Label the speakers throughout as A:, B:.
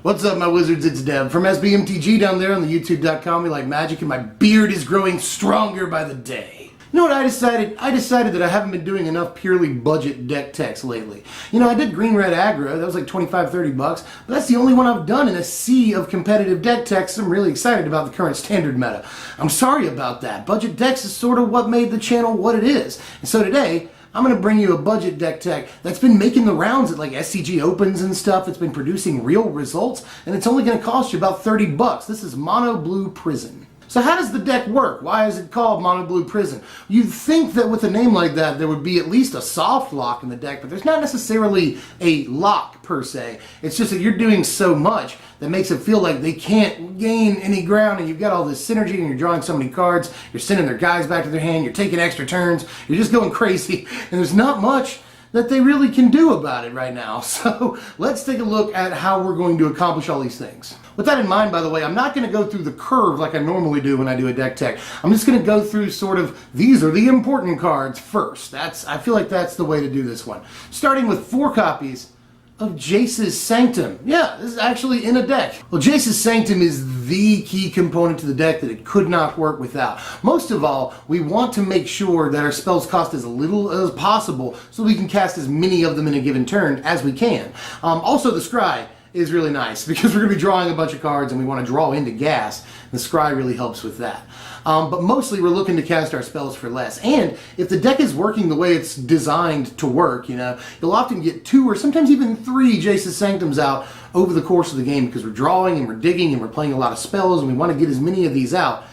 A: What's up, my wizards? It's Dev from SBMTG down there on the YouTube.com. We like magic, and my beard is growing stronger by the day. You know what I decided? I decided that I haven't been doing enough purely budget deck techs lately. You know, I did green-red aggro. That was like 25, 30 bucks. But that's the only one I've done in a sea of competitive deck techs. I'm really excited about the current standard meta. I'm sorry about that. Budget decks is sort of what made the channel what it is. And so today, I'm going to bring you a budget deck tech that's been making the rounds at like SCG Opens and stuff. It's been producing real results, and it's only going to cost you about 30 bucks. This is Mono Blue Prison. So how does the deck work? Why is it called Mono Blue Prison? You'd think that with a name like that, there would be at least a soft lock in the deck, but there's not necessarily a lock per se. It's just that you're doing so much that makes it feel like they can't gain any ground, and you've got all this synergy, and you're drawing so many cards, you're sending their guys back to their hand, you're taking extra turns, you're just going crazy, and there's not much that they really can do about it right now. So let's take a look at how we're going to accomplish all these things. With that in mind, by the way, I'm not going to go through the curve like I normally do when I do a deck tech. I'm just going to go through sort of, these are the important cards first. I feel like that's the way to do this one. Starting with 4 copies of Jace's Sanctum. Yeah, this is actually in a deck. Well, Jace's Sanctum is the key component to the deck that it could not work without. Most of all, we want to make sure that our spells cost as little as possible so we can cast as many of them in a given turn as we can. Also, the Scry is really nice because we're going to be drawing a bunch of cards and we want to draw into gas. The Scry really helps with that. But mostly we're looking to cast our spells for less. And if the deck is working the way it's designed to work, you know, you'll often get 2 or sometimes even 3 Jace's Sanctums out over the course of the game because we're drawing and we're digging and we're playing a lot of spells and we want to get as many of these out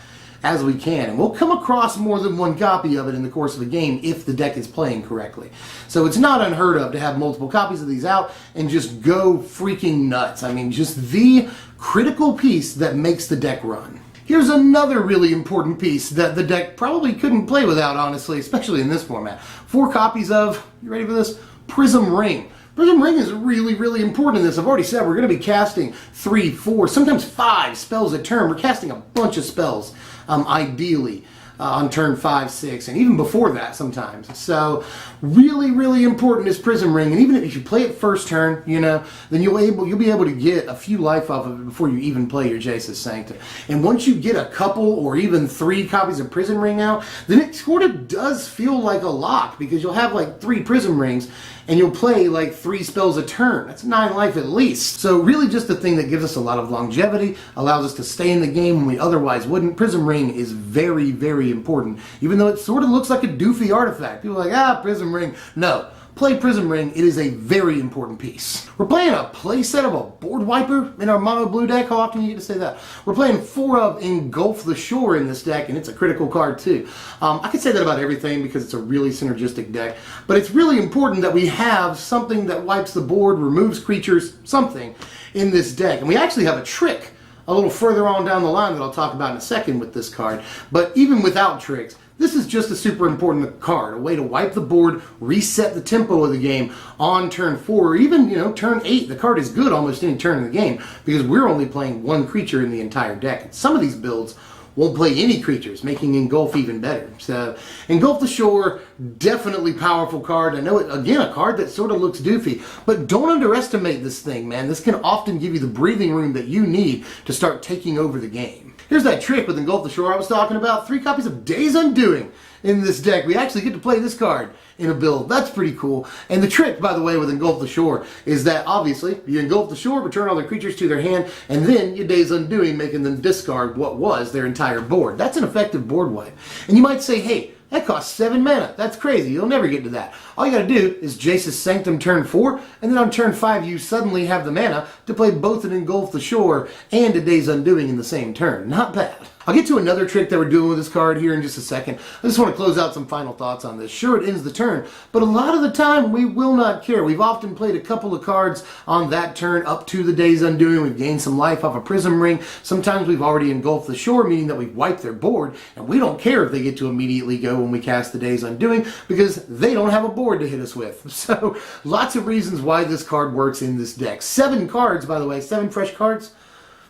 A: as we can. And we'll come across more than 1 copy of it in the course of a game if the deck is playing correctly. So it's not unheard of to have multiple copies of these out and just go freaking nuts. I mean, just the critical piece that makes the deck run. Here's another really important piece that the deck probably couldn't play without, honestly, especially in this format. 4 copies of, you ready for this? Prism Ring. Prism Ring is really, really important in this. I've already said we're going to be casting 3, 4, sometimes 5 spells a turn. We're casting a bunch of spells, ideally, on turn 5, 6, and even before that sometimes. So really, really important is Prism Ring. And even if you play it first turn, you know, then you'll be able to get a few life off of it before you even play your Jace's Sanctum. And once you get a couple or even 3 copies of Prism Ring out, then it sort of does feel like a lock because you'll have like 3 Prism Rings and you'll play like 3 spells a turn. That's 9 life at least. So really just the thing that gives us a lot of longevity, allows us to stay in the game when we otherwise wouldn't. Prism Ring is very, very important, even though it sort of looks like a doofy artifact. People are like, Prism Ring. No. Play Prism Ring. It is a very important piece. We're playing a playset of a board wiper in our mono blue deck. How often do you get to say that? We're playing 4 of Engulf the Shore in this deck, and it's a critical card too. I could say that about everything because it's a really synergistic deck, but it's really important that we have something that wipes the board, removes creatures, something in this deck. And we actually have a trick a little further on down the line that I'll talk about in a second with this card. But even without tricks, this is just a super important card, a way to wipe the board, reset the tempo of the game on turn 4, or even, you know, turn 8. The card is good almost any turn in the game because we're only playing 1 creature in the entire deck. And some of these builds won't play any creatures, making Engulf even better. So, Engulf the Shore, definitely powerful card. I know it, again, a card that sort of looks doofy, but don't underestimate this thing, man. This can often give you the breathing room that you need to start taking over the game. Here's that trick with Engulf the Shore I was talking about. 3 copies of Days Undoing in this deck. We actually get to play this card in a build. That's pretty cool. And the trick, by the way, with Engulf the Shore is that obviously you engulf the shore, return all their creatures to their hand, and then you Days Undoing, making them discard what was their entire board. That's an effective board wipe. And you might say, hey, that costs 7 mana. That's crazy. You'll never get to that. All you gotta do is Jace's Sanctum turn 4, and then on turn 5 you suddenly have the mana to play both an Engulf the Shore and a Days Undoing in the same turn. Not bad. I'll get to another trick that we're doing with this card here in just a second. I just want to close out some final thoughts on this. Sure, it ends the turn, but a lot of the time we will not care. We've often played a couple of cards on that turn up to the Days Undoing. We've gained some life off a Prism Ring. Sometimes we've already engulfed the shore, meaning that we've wiped their board, and we don't care if they get to immediately go when we cast the Days Undoing because they don't have a board to hit us with. So lots of reasons why this card works in this deck. 7 cards, by the way, 7 fresh cards.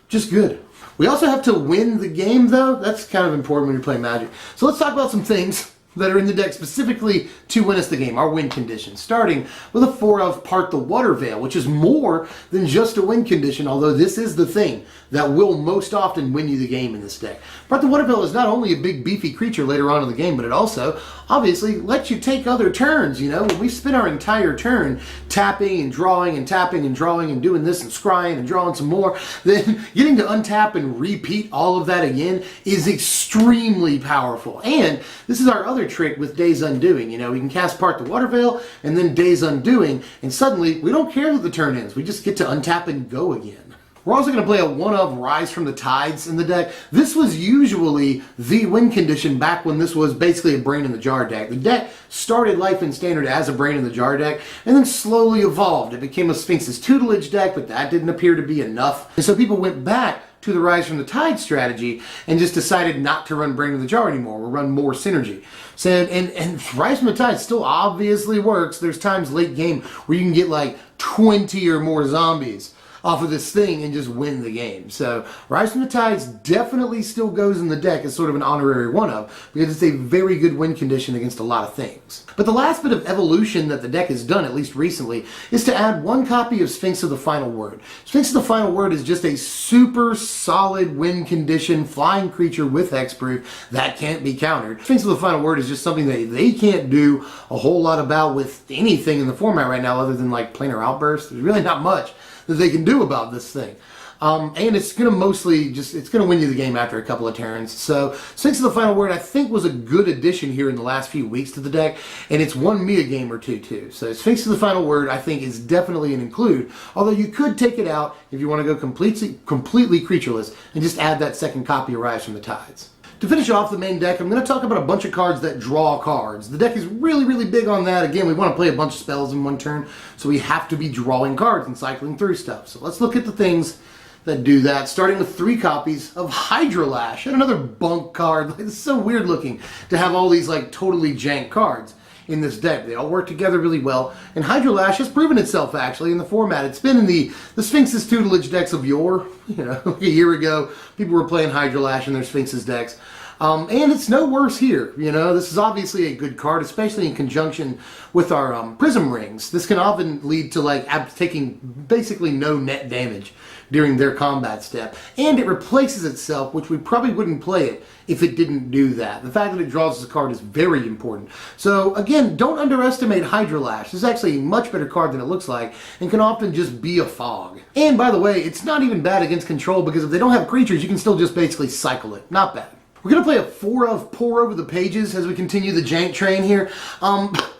A: Just good. We also have to win the game, though. That's kind of important when you're playing Magic. So let's talk about some things that are in the deck specifically to win us the game, our win conditions, starting with a 4 of Part the Water Veil, which is more than just a win condition, although this is the thing that will most often win you the game in this deck. Part the Water Veil is not only a big beefy creature later on in the game, but it also obviously lets you take other turns. You know, when we spend our entire turn tapping and drawing and tapping and drawing and doing this and scrying and drawing some more, then getting to untap and repeat all of that again is extremely powerful. And this is our other trick with Days Undoing. You know, we can cast Part the Water Veil and then Days Undoing, and suddenly we don't care that the turn ends. We just get to untap and go again. We're also going to play a 1 of Rise from the Tides in the deck. This was usually the win condition back when this was basically a Brain in the Jar deck. The deck started life in Standard as a Brain in the Jar deck and then slowly evolved. It became a Sphinx's Tutelage deck, but that didn't appear to be enough. And so people went back to the Rise from the Tide strategy and just decided not to run Brain in the Jar anymore. We'll run more synergy. So, and Rise from the Tide still obviously works. There's times late game where you can get like 20 or more zombies off of this thing and just win the game. So Rise from the Tides definitely still goes in the deck as sort of an honorary 1 of, because it's a very good win condition against a lot of things. But the last bit of evolution that the deck has done, at least recently, is to add 1 copy of Sphinx of the Final Word. Sphinx of the Final Word is just a super solid win condition flying creature with hexproof that can't be countered. Sphinx of the Final Word is just something that they can't do a whole lot about with anything in the format right now other than like Planar Outburst. There's really not much that they can do about this thing. And it's going to mostly just, it's going to win you the game after a couple of turns. So Sphinx of the Final Word, I think, was a good addition here in the last few weeks to the deck, and it's won me a game or two too. So Sphinx of the Final Word, I think, is definitely an include, although you could take it out if you want to go completely creatureless and just add that second copy of Rise from the Tides. To finish off the main deck, I'm going to talk about a bunch of cards that draw cards. The deck is really big on that. Again, we want to play a bunch of spells in one turn, so we have to be drawing cards and cycling through stuff. So let's look at the things that do that, starting with 3 copies of Hydrolash, and another bunk card. Like, it's so weird looking to have all these like totally jank cards in this deck. They all work together really well, and Hydrolash has proven itself actually in the format. It's been in the Sphinx's Tutelage decks of yore. You know, like a year ago, people were playing Hydrolash in their Sphinx's decks. And it's no worse here. You know, this is obviously a good card, especially in conjunction with our Prism Rings. This can often lead to like taking basically no net damage during their combat step. And it replaces itself, which we probably wouldn't play it if it didn't do that. The fact that it draws as a card is very important. So again, don't underestimate Hydrolash. This is actually a much better card than it looks like, and can often just be a fog. And by the way, it's not even bad against control, because if they don't have creatures, you can still just basically cycle it. Not bad. We're going to play a 4 of Pour Over the Pages as we continue the jank train here.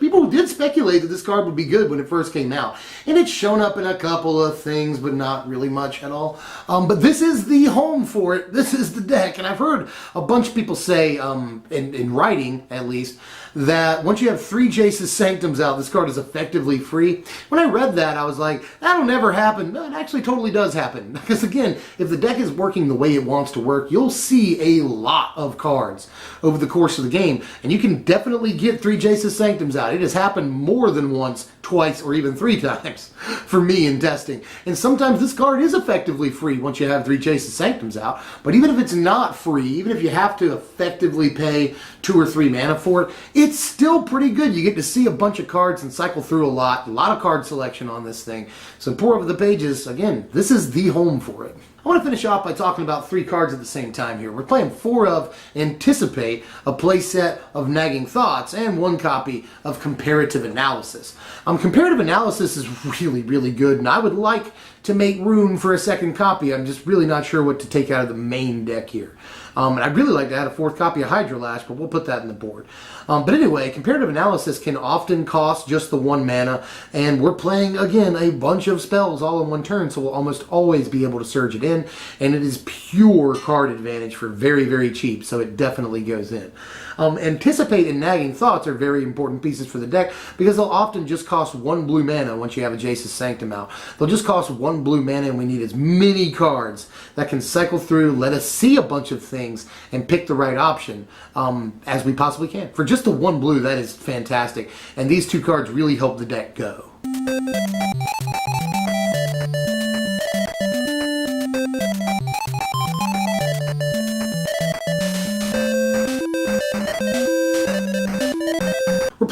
A: People did speculate that this card would be good when it first came out, and it's shown up in a couple of things, but not really much at all. But this is the home for it. This is the deck, and I've heard a bunch of people say, in writing at least, that once you have 3 Jace's Sanctums out, this card is effectively free. When I read that, I was like, that'll never happen. No, it actually totally does happen. Because again, if the deck is working the way it wants to work, you'll see a lot of cards over the course of the game, and you can definitely get 3 Jace's Sanctums out. It has happened more than once, twice, or even 3 times for me in testing. And sometimes this card is effectively free once you have 3 Jace's Sanctums out, but even if it's not free, even if you have to effectively pay 2 or 3 mana for it, it's still pretty good. You get to see a bunch of cards and cycle through a lot of card selection on this thing. So Pour Over the Pages, again, this is the home for it. I want to finish off by talking about 3 cards at the same time here. We're playing 4 of Anticipate, a playset of Nagging Thoughts, and 1 copy of Comparative Analysis. Comparative Analysis is really good, and I would like to make room for a second copy. I'm just really not sure what to take out of the main deck here. And I'd really like to add a 4th copy of Hydrolash, but we'll put that in the board. But anyway, Comparative Analysis can often cost just the 1 mana, and we're playing, again, a bunch of spells all in one turn, so we'll almost always be able to surge it in, and it is pure card advantage for very cheap, so it definitely goes in. Anticipate and Nagging Thoughts are very important pieces for the deck, because they'll often just cost 1 blue mana once you have a Jace's Sanctum out. They'll just cost 1 blue mana, and we need as many cards that can cycle through, let us see a bunch of things, and pick the right option as we possibly can. For just the 1 blue, that is fantastic, and these 2 cards really help the deck go.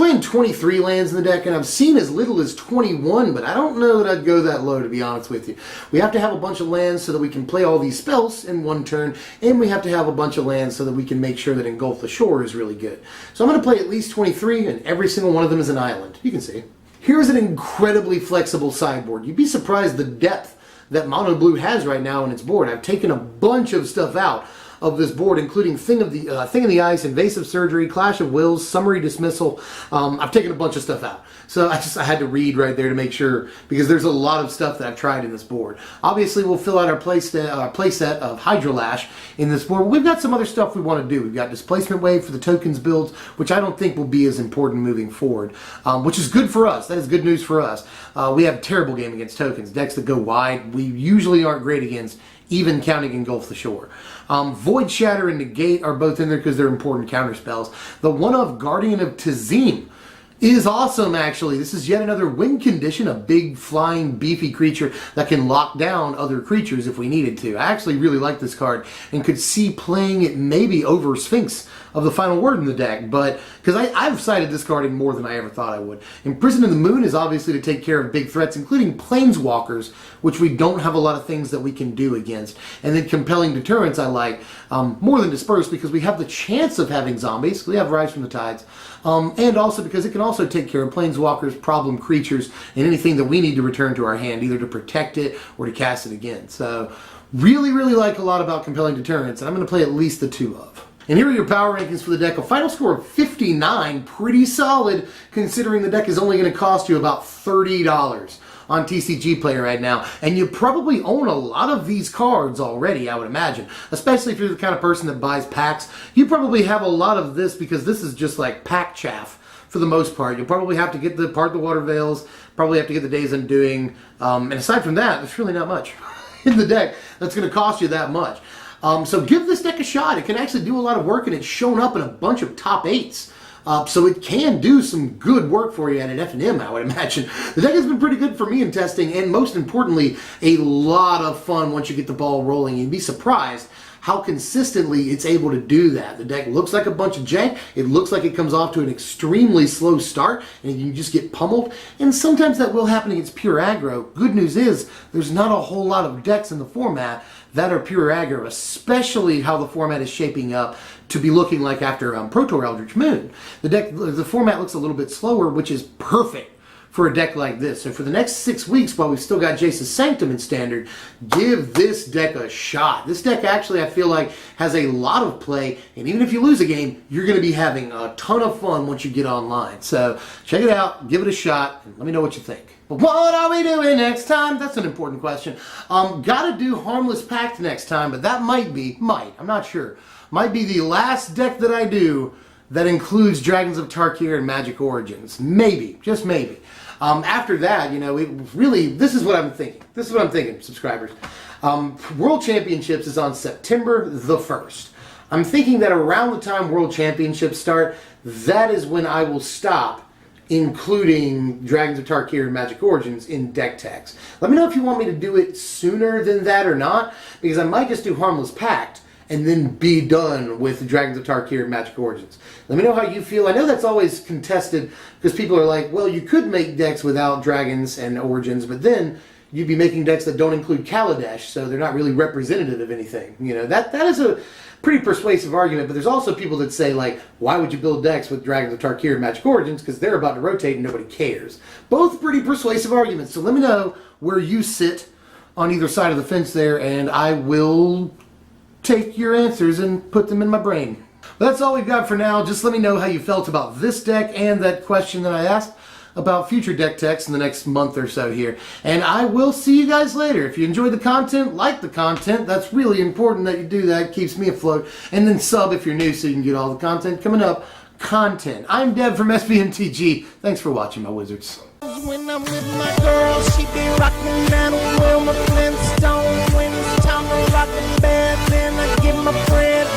A: playing 23 lands in the deck, and I've seen as little as 21, but I don't know that I'd go that low, to be honest with you. We have to have a bunch of lands so that we can play all these spells in one turn, and we have to have a bunch of lands so that we can make sure that Engulf the Shore is really good. So I'm going to play at least 23, and every single one of them is an island. You can see. Here's an incredibly flexible sideboard. You'd be surprised the depth that Mono Blue has right now in its board. I've taken a bunch of stuff out of this board, including Thing of the Ice, Invasive Surgery, Clash of Wills, Summary Dismissal. I've taken a bunch of stuff out. So I had to read right there to make sure, because there's a lot of stuff that I've tried in this board. Obviously, we'll fill out our play set of Hydrolash in this board. We've got some other stuff we want to do. We've got Displacement Wave for the tokens builds, which I don't think will be as important moving forward, which is good for us. That is good news for us. We have a terrible game against tokens. Decks that go wide, we usually aren't great against, even counting Engulf the Shore. Void Shatter and Negate are both in there because they're important counter spells. The one of Guardian of Tazim is awesome, actually. This is yet another win condition, a big, flying, beefy creature that can lock down other creatures if we needed to. I actually really like this card and could see playing it maybe over Sphinx of the Final Word in the deck, but because I've cited this card in more than I ever thought I would. Imprisoned in the Moon is obviously to take care of big threats, including Planeswalkers, which we don't have a lot of things that we can do against. And then Compelling Deterrence I like more than Disperse, because we have the chance of having zombies. We have Rise from the Tides. And also because it can also take care of Planeswalkers, problem creatures, and anything that we need to return to our hand, either to protect it or to cast it again. So really, really like a lot about Compelling Deterrence, and I'm going to play at least the 2 of. And here are your power rankings for the deck. A final score of 59, pretty solid, considering the deck is only going to cost you about $30 on TCG Player right now. And you probably own a lot of these cards already, I would imagine. Especially if you're the kind of person that buys packs. You probably have a lot of this, because this is just like pack chaff for the most part. You'll probably have to get the Part the Water Veils, probably have to get the Days Undoing. And aside from that, there's really not much in the deck that's going to cost you that much. So give this deck a shot. It can actually do a lot of work, and it's shown up in a bunch of top 8s. So it can do some good work for you at an F&M, I would imagine. The deck has been pretty good for me in testing, and most importantly, a lot of fun once you get the ball rolling. You'd be surprised how consistently it's able to do that. The deck looks like a bunch of jank. It looks like it comes off to an extremely slow start, and you just get pummeled. And sometimes that will happen against pure aggro. Good news is, there's not a whole lot of decks in the format that are pure aggro, especially how the format is shaping up to be looking like after Proto Eldritch Moon. The format looks a little bit slower, which is perfect for a deck like this. So for the next 6 weeks, while we've still got Jace's Sanctum in Standard, give this deck a shot. This deck actually, I feel like, has a lot of play, and even if you lose a game, you're going to be having a ton of fun once you get online. So check it out, give it a shot, and let me know what you think. But what are we doing next time? That's an important question. Gotta do Harmless Pact next time, but that I'm not sure, might be the last deck that I do that includes Dragons of Tarkir and Magic Origins. Maybe, just maybe. After that, you know, this is what I'm thinking. This is what I'm thinking, subscribers. World Championships is on September the 1st. I'm thinking that around the time World Championships start, that is when I will stop including Dragons of Tarkir and Magic Origins in deck techs. Let me know if you want me to do it sooner than that or not, because I might just do Harmless Pact and then be done with Dragons of Tarkir and Magic Origins. Let me know how you feel. I know that's always contested, because people are like, well, you could make decks without Dragons and Origins, but then you'd be making decks that don't include Kaladesh, so they're not really representative of anything. You know, that is a pretty persuasive argument, but there's also people that say, like, why would you build decks with Dragons of Tarkir and Magic Origins? Because they're about to rotate and nobody cares. Both pretty persuasive arguments, so let me know where you sit on either side of the fence there, and I will take your answers and put them in my brain. But that's all we've got for now. Just let me know how you felt about this deck and that question that I asked about future deck techs in the next month or so here. And I will see you guys later. If you enjoyed the content, like the content. That's really important that you do that. It keeps me afloat. And then sub if you're new so you can get all the content coming up. I'm Deb from SBMTG. Thanks for watching, my wizards.
B: When I'm with my girl, she be rockin' that Wilma Flintstone. When it's time to rock in bed, then I give my friend